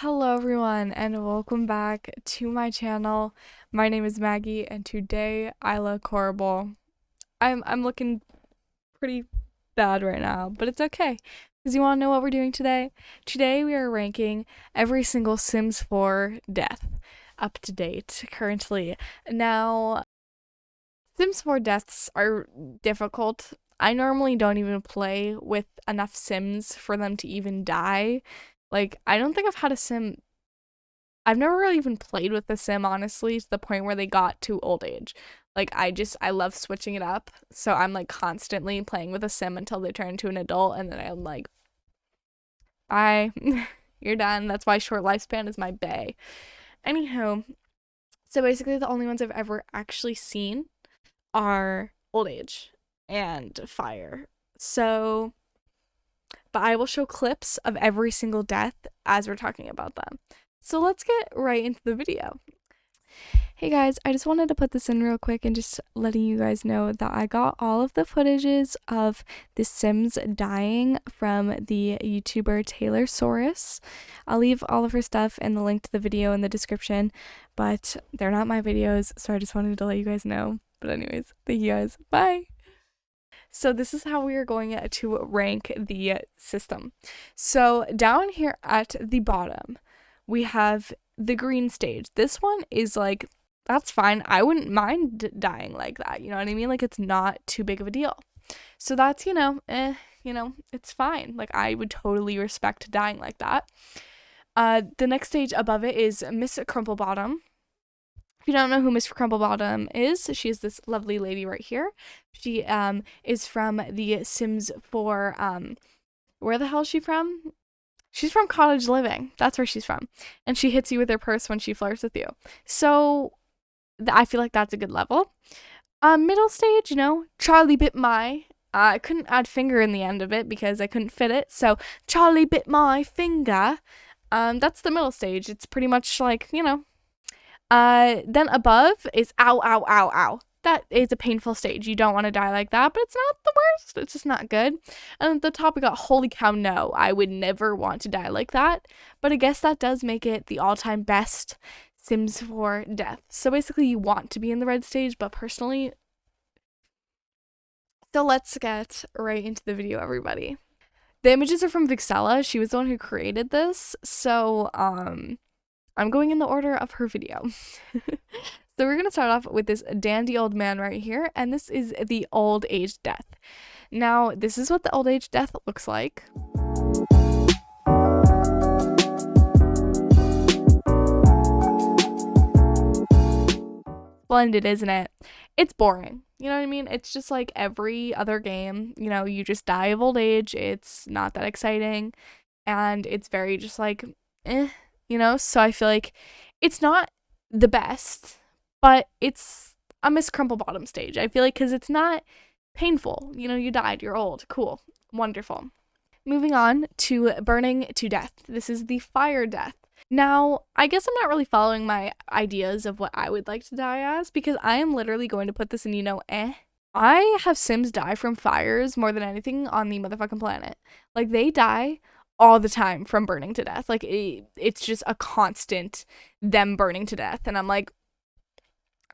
Hello everyone and welcome back to my channel. My name is Maggie and today I look horrible. I'm looking pretty bad right now, but it's okay. Because you want to know what we're doing today? Today we are ranking every single Sims 4 death up to date currently. Now, Sims 4 deaths are difficult. I normally don't even play with enough Sims for them to even die. Like, I don't think I've had a Sim. I've never really even played with the Sim, honestly, to the point where they got to old age. Like, I love switching it up. So I'm like constantly playing with a Sim until they turn into an adult. And then I'm like, bye, you're done. That's why short lifespan is my bae. Anywho, so basically the only ones I've ever actually seen are old age and fire. So, but I will show clips of every single death as we're talking about them. So let's get right into the video. Hey guys, I just wanted to put this in real quick and just letting you guys know that I got all of the footages of the Sims dying from the YouTuber Taylor Soros. I'll leave all of her stuff and the link to the video in the description, but they're not my videos, so I just wanted to let you guys know. But anyways, thank you guys. Bye! So this is how we are going to rank the system. So down here at the bottom, we have the green stage. This one is like, that's fine. I wouldn't mind dying like that. You know what I mean? Like, it's not too big of a deal. So that's, it's fine. Like, I would totally respect dying like that. The next stage above it is Miss Crumplebottom. If you don't know who Miss Crumplebottom is, she is this lovely lady right here. She is from the Sims 4. Where the hell is she from? She's from Cottage Living. That's where she's from. And she hits you with her purse when she flirts with you. So I feel like that's a good level. Middle stage, Charlie bit my. I couldn't add finger in the end of it because I couldn't fit it. So Charlie bit my finger. That's the middle stage. It's pretty much like, Then above is ow, ow, ow, ow. That is a painful stage. You don't want to die like that, but it's not the worst. It's just not good. And at the top, we got holy cow, no. I would never want to die like that. But I guess that does make it the all-time best Sims 4 death. So basically, you want to be in the red stage, but personally... So let's get right into the video, everybody. The images are from Vixella. She was the one who created this. So, I'm going in the order of her video. So we're going to start off with this dandy old man right here, and this is the old age death. Now, this is what the old age death looks like. Splendid, isn't it? It's boring. You know what I mean? It's just like every other game. You just die of old age. It's not that exciting, and it's very just like, So I feel like it's not the best, but it's a Miss Crumplebottom stage. I feel like because it's not painful. You died. You're old. Cool. Wonderful. Moving on to burning to death. This is the fire death. Now, I guess I'm not really following my ideas of what I would like to die as because I am literally going to put this in, I have Sims die from fires more than anything on the motherfucking planet. Like, they die all the time from burning to death. Like, it's just a constant them burning to death. And I'm like,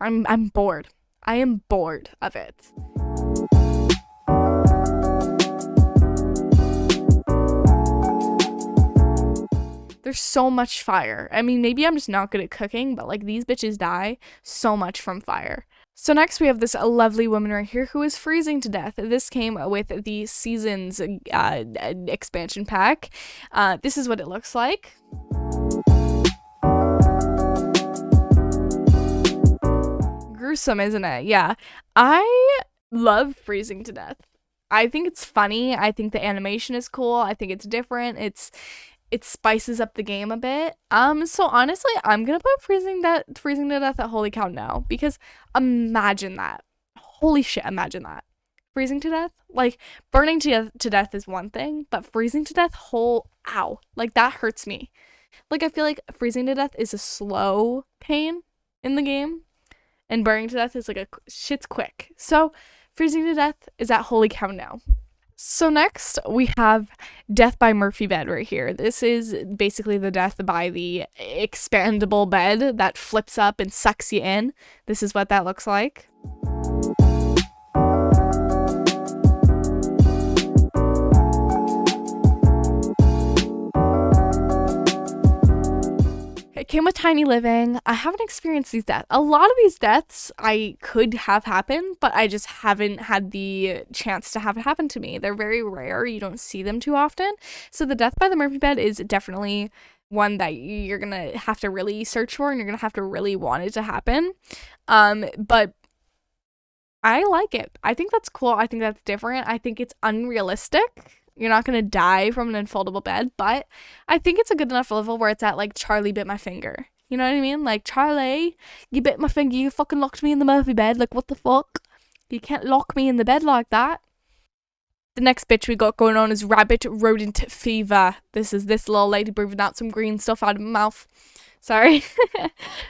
I'm bored. I am bored of it. There's so much fire. I mean, maybe I'm just not good at cooking, but like these bitches die so much from fire. So next we have this lovely woman right here who is freezing to death. This came with the Seasons expansion pack. This is what it looks like. Gruesome, isn't it? Yeah. I love freezing to death. I think it's funny. I think the animation is cool. I think it's different. It spices up the game a bit. So honestly, I'm gonna put freezing to death at holy cow no, because imagine that. Holy shit, imagine that. Freezing to death? Like, burning to death is one thing, but freezing to death, ow. Like, that hurts me. Like, I feel like freezing to death is a slow pain in the game, and burning to death is like shit's quick. So, freezing to death is at holy cow no. So next we have death by Murphy bed right here. This is basically the death by the expandable bed that flips up and sucks you in. This is what that looks like. It came with tiny living. I haven't experienced these deaths. A lot of these deaths I could have happened, but I just haven't had the chance to have it happen to me. They're very rare. You don't see them too often. So the death by the Murphy bed is definitely one that you're gonna have to really search for, and you're gonna have to really want it to happen. But I like it. I think that's cool. I think that's different. I think it's unrealistic. You're not going to die from an unfoldable bed, but I think it's a good enough level where it's at like Charlie bit my finger. You know what I mean? Like, Charlie, you bit my finger. You fucking locked me in the Murphy bed. Like, what the fuck? You can't lock me in the bed like that. The next bitch we got going on is rabbit rodent fever. This is this little lady breathing out some green stuff out of my mouth. Sorry.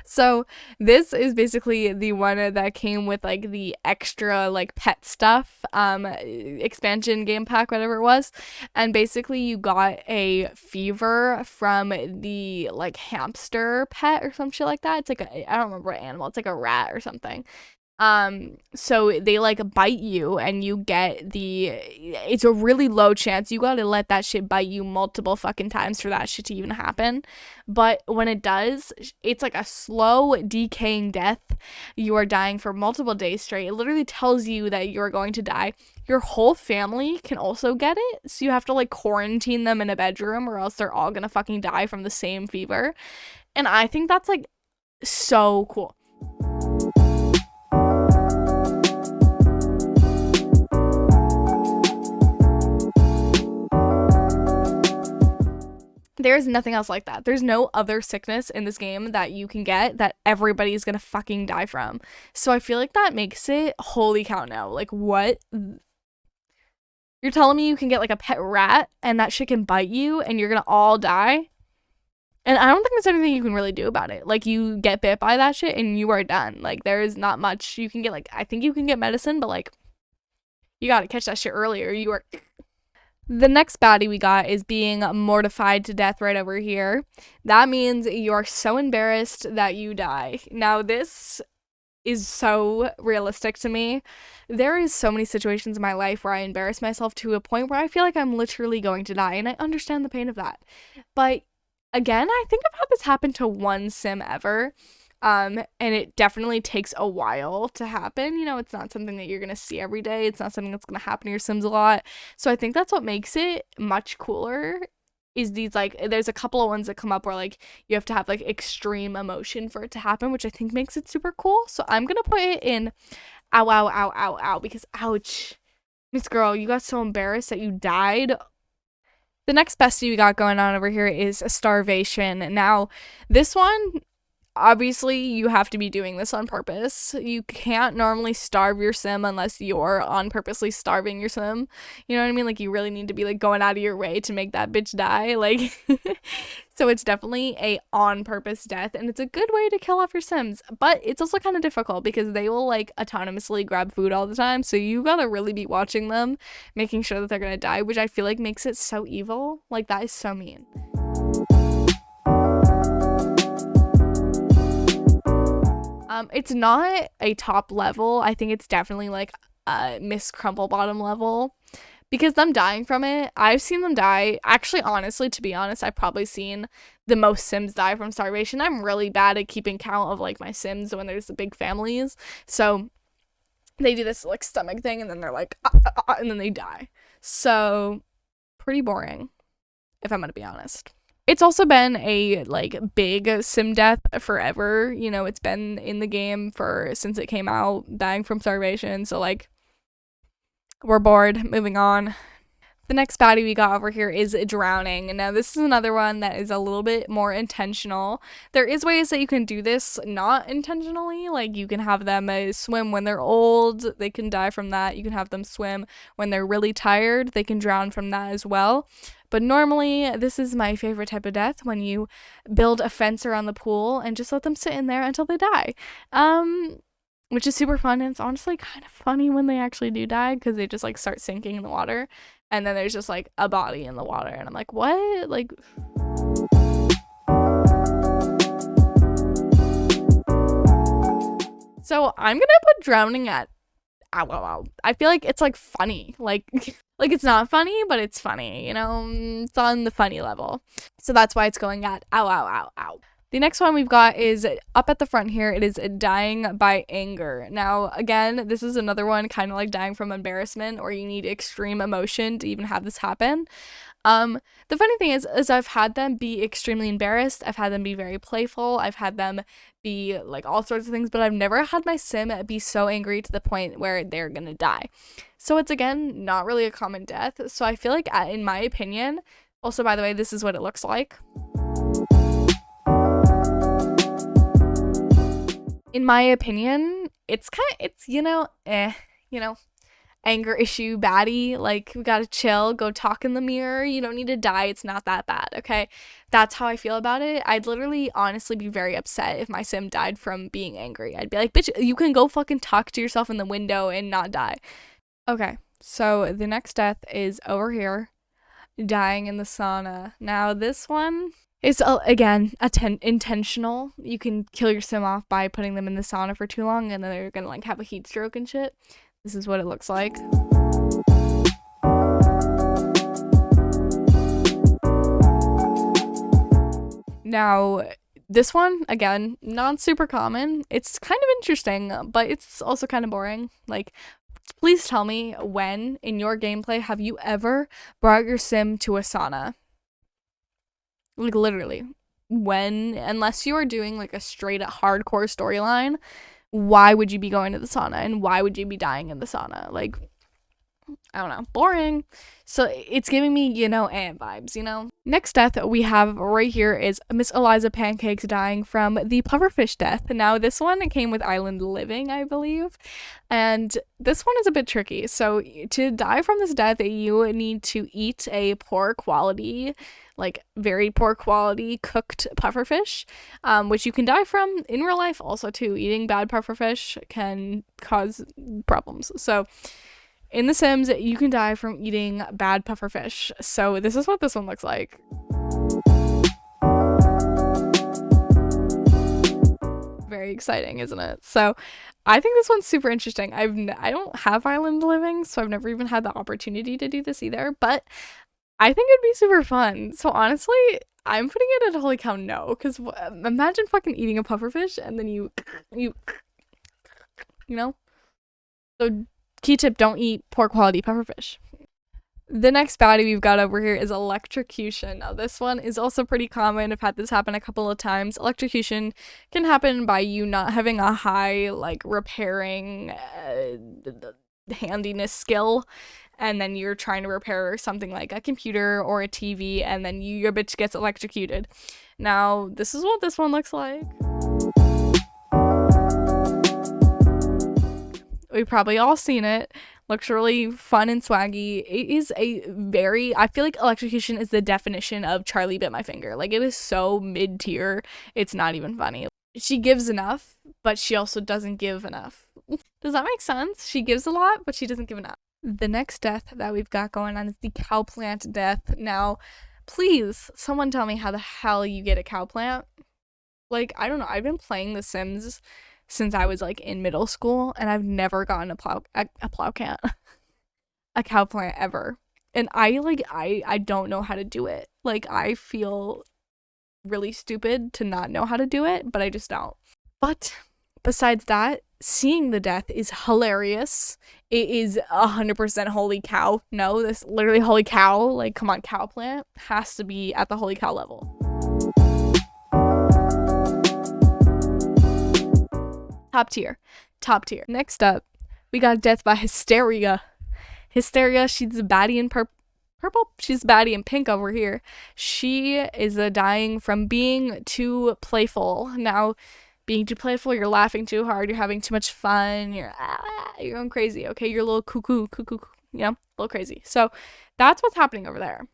So this is basically the one that came with like the extra like pet stuff, expansion game pack, whatever it was. And basically you got a fever from the like hamster pet or some shit like that. It's like I don't remember what animal. It's like a rat or something. So they like bite you and you get it's a really low chance. You gotta let that shit bite you multiple fucking times for that shit to even happen. But when it does, it's like a slow decaying death. You are dying for multiple days straight. It literally tells you that you're going to die. Your whole family can also get it, so you have to like quarantine them in a bedroom or else they're all gonna fucking die from the same fever. And I think that's like so cool. There's nothing else like that. There's no other sickness in this game that you can get that everybody's gonna fucking die from. So I feel like that makes it holy cow no. Like, what? You're telling me you can get like a pet rat and that shit can bite you and you're gonna all die? And I don't think there's anything you can really do about it. Like, you get bit by that shit and you are done. Like, there is not much you can get. Like, I think you can get medicine, but like, you gotta catch that shit earlier. You are. The next baddie we got is being mortified to death right over here. That means you are so embarrassed that you die. Now, this is so realistic to me. There is so many situations in my life where I embarrass myself to a point where I feel like I'm literally going to die, and I understand the pain of that. But again, I think I've had this happen to one sim ever. And it definitely takes a while to happen. You know, it's not something that you're gonna see every day. It's not something that's gonna happen to your Sims a lot. So I think that's what makes it much cooler. Is these like there's a couple of ones that come up where like you have to have like extreme emotion for it to happen, which I think makes it super cool. So I'm gonna put it in ow ow ow ow ow because ouch. Miss Girl, you got so embarrassed that you died. The next bestie we got going on over here is starvation. Now, this one, obviously you have to be doing this on purpose. You can't normally starve your sim unless you're on purposely starving your sim. You know what I mean? Like, you really need to be like going out of your way to make that bitch die. Like, so it's definitely a on purpose death, and it's a good way to kill off your sims. But it's also kind of difficult because they will like autonomously grab food all the time. So you gotta really be watching them, making sure that they're gonna die, which I feel like makes it so evil. Like, that is so mean. It's not a top level. I think it's definitely like a Miss Crumple bottom level because them dying from it, I've seen them die. Actually, honestly, to be honest, I've probably seen the most Sims die from starvation. I'm really bad at keeping count of like my Sims when there's the big families. So they do this like stomach thing and then they're like, and then they die. So pretty boring, if I'm gonna be honest. It's also been a like big sim death forever. You know, it's been in the game since it came out, dying from starvation. So like, we're bored. Moving on. The next baddie we got over here is drowning. Now, this is another one that is a little bit more intentional. There is ways that you can do this not intentionally. Like, you can have them swim when they're old. They can die from that. You can have them swim when they're really tired. They can drown from that as well. But normally, this is my favorite type of death, when you build a fence around the pool and just let them sit in there until they die. Which is super fun, and it's honestly kind of funny when they actually do die because they just like start sinking in the water. and then there's just like a body in the water, and I'm like, what? Like, so I'm gonna put drowning at ow, ow, ow. I feel like it's like funny, like like it's not funny, but it's funny, you know, it's on the funny level, so that's why it's going at ow, ow, ow, ow. The next one we've got is up at the front here. It is dying by anger. Now, again, this is another one kind of like dying from embarrassment, or you need extreme emotion to even have this happen. The funny thing is I've had them be extremely embarrassed. I've had them be very playful. I've had them be like all sorts of things, but I've never had my sim be so angry to the point where they're gonna die. So it's, again, not really a common death. So I feel like, in my opinion, also, by the way, this is what it looks like. In my opinion, it's anger issue batty. Like, we gotta chill, go talk in the mirror. You don't need to die. It's not that bad, okay? That's how I feel about it. I'd literally, honestly be very upset if my sim died from being angry. I'd be like, bitch, you can go fucking talk to yourself in the window and not die. Okay, so the next death is over here, dying in the sauna. Now, this one is, again, intentional. You can kill your sim off by putting them in the sauna for too long, and then they're gonna like have a heat stroke and shit. This is what it looks like. Now, this one, again, not super common. It's kind of interesting, but it's also kind of boring. Like, please tell me, when in your gameplay have you ever brought your sim to a sauna? Like, literally. When, unless you are doing like a straight up hardcore storyline, why would you be going to the sauna, and why would you be dying in the sauna? Like, I don't know, boring. So it's giving me, vibes, Next death we have right here is Miss Eliza Pancakes dying from the pufferfish death. Now, this one came with Island Living, I believe, and this one is a bit tricky. So to die from this death, you need to eat a poor quality, like very poor quality cooked pufferfish, which you can die from in real life also too. Eating bad pufferfish can cause problems. So in The Sims, you can die from eating bad pufferfish. So this is what this one looks like. Very exciting, isn't it? So I think this one's super interesting. I don't have Island Living, so I've never even had the opportunity to do this either, but I think it'd be super fun. So honestly, I'm putting it at holy cow no, because imagine fucking eating a pufferfish and then you know? So key tip, don't eat poor quality pufferfish. The next baddie we've got over here is electrocution. Now, this one is also pretty common. I've had this happen a couple of times. Electrocution can happen by you not having a high, like, repairing handiness skill, and then you're trying to repair something like a computer or a TV, and then your bitch gets electrocuted. Now, this is what this one looks like. We've probably all seen it. Looks really fun and swaggy. It is I feel like electrocution is the definition of Charlie bit my finger. Like, it is so mid-tier, it's not even funny. She gives enough, but she also doesn't give enough. Does that make sense? She gives a lot, but she doesn't give enough. The next death that we've got going on is the cow plant death. Now, please, someone tell me how the hell you get a cow plant. Like, I don't know. I've been playing The Sims since I was like in middle school, and I've never gotten a cow plant ever. And I don't know how to do it. Like, I feel really stupid to not know how to do it, but I just don't. But besides that, seeing the death is hilarious. It is 100% holy cow. No, this literally holy cow. Like, come on, cow plant has to be at the holy cow level. Top tier. Next up, we got death by Hysteria. Hysteria, she's a baddie in purple. She's baddie in pink over here. She is dying from being too playful. Now, being too playful, you're laughing too hard, you're having too much fun, you're going crazy, okay? You're a little cuckoo, a little crazy. So that's what's happening over there.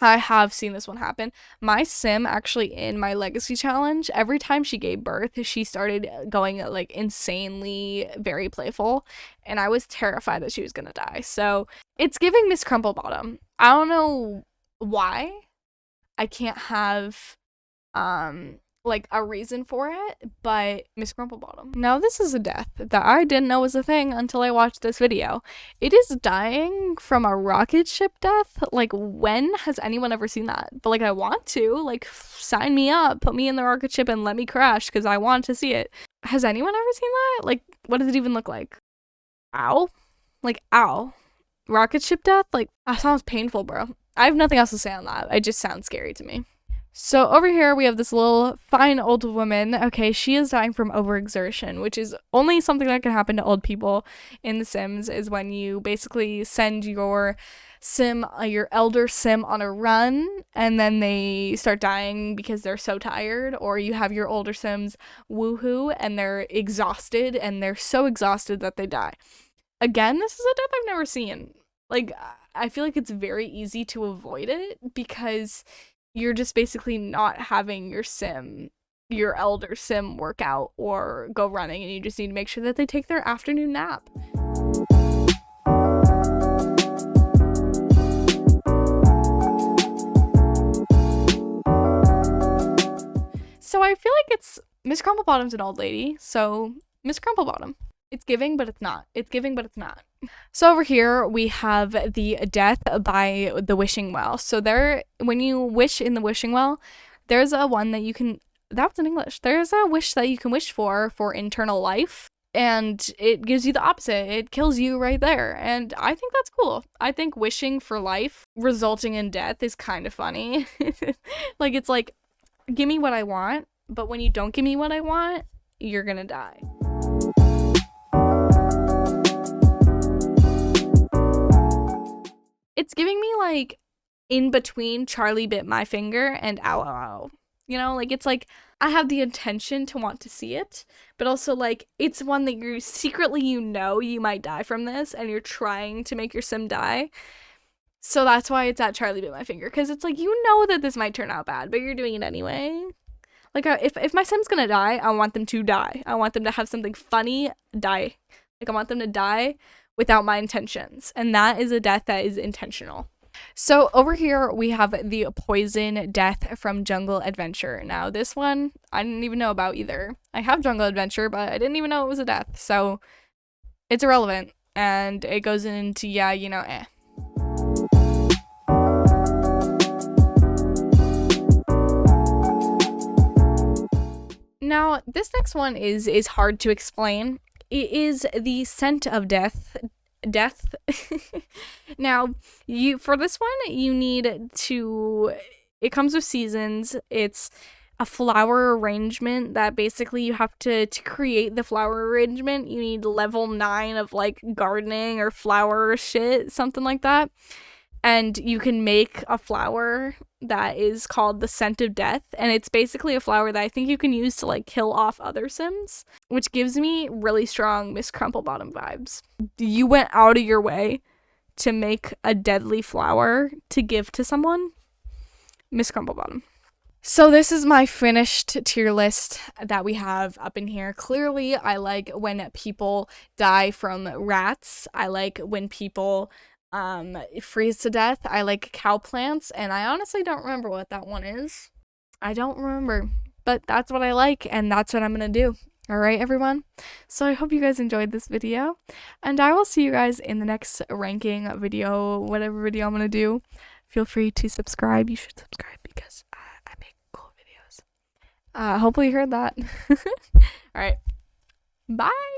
I have seen this one happen. My sim, actually, in my legacy challenge, every time she gave birth, she started going like insanely very playful, and I was terrified that she was gonna die. So it's giving Miss Crumplebottom. I don't know why I can't have like a reason for it, but Miss Crumplebottom. Now this is a death that I didn't know was a thing until I watched this video. It is dying from a rocket ship death. Like, when has anyone ever seen that? But like, I want to, like, sign me up, put me in the rocket ship and let me crash because I want to see it. Has anyone ever seen that? Like, what does it even look like? Ow? Like, ow. Rocket ship death? Like, that sounds painful, bro. I have nothing else to say on that. It just sounds scary to me. So over here we have this little fine old woman. Okay, she is dying from overexertion, which is only something that can happen to old people in The Sims, is when you basically send your sim, your elder sim, on a run, and then they start dying because they're so tired, or you have your older sims woohoo and they're exhausted, and they're so exhausted that they die. Again, this is a death I've never seen. Like, I feel like it's very easy to avoid it because you're just basically not having your elder sim work out or go running, and you just need to make sure that they take their afternoon nap. So I feel like it's Miss Crumplebottom's an old lady, so Miss Crumplebottom. It's giving, but it's not. It's giving, but it's not. So over here we have the death by the wishing well. So there, when you wish in the wishing well, there's a one that you can, that was in English. There's a wish that you can wish for internal life, and it gives you the opposite. It kills you right there. And I think that's cool. I think wishing for life resulting in death is kind of funny. Like, it's like, give me what I want, but when you don't give me what I want, you're gonna die. It's giving me, like, in between Charlie bit my finger and ow, ow, ow. You know, like, it's like, I have the intention to want to see it, but also, like, it's one that you're secretly, you know, you might die from this, and you're trying to make your sim die. So that's why it's at Charlie bit my finger, because it's like, you know that this might turn out bad, but you're doing it anyway. Like, if my sim's gonna die, I want them to die. I want them to have something funny die. Like, I want them to die without my intentions, and that is a death that is intentional. So over here we have the poison death from Jungle Adventure. Now this one I didn't even know about either. I have Jungle Adventure, but I didn't even know it was a death, so it's irrelevant, and it goes into, yeah, you know, eh. Now this next one is hard to explain. It is the scent of death. Now, for this one, you need to, it comes with seasons. It's a flower arrangement that basically you have to create the flower arrangement. You need level 9 of, like, gardening or flower shit, something like that. And you can make a flower that is called the scent of death, and it's basically a flower that I think you can use to, like, kill off other sims, which gives me really strong Miss Crumplebottom vibes. You went out of your way to make a deadly flower to give to someone. Miss Crumplebottom. So this is my finished tier list that we have up in here. Clearly, I like when people die from rats. I like when people freeze to death. I like cow plants, and I honestly don't remember what that one is. I don't remember, but that's what I like, and that's what I'm gonna do. All right, everyone. So I hope you guys enjoyed this video, and I will see you guys in the next ranking video, whatever video I'm gonna do. Feel free to subscribe. You should subscribe because I make cool videos. Hopefully you heard that. All right, bye.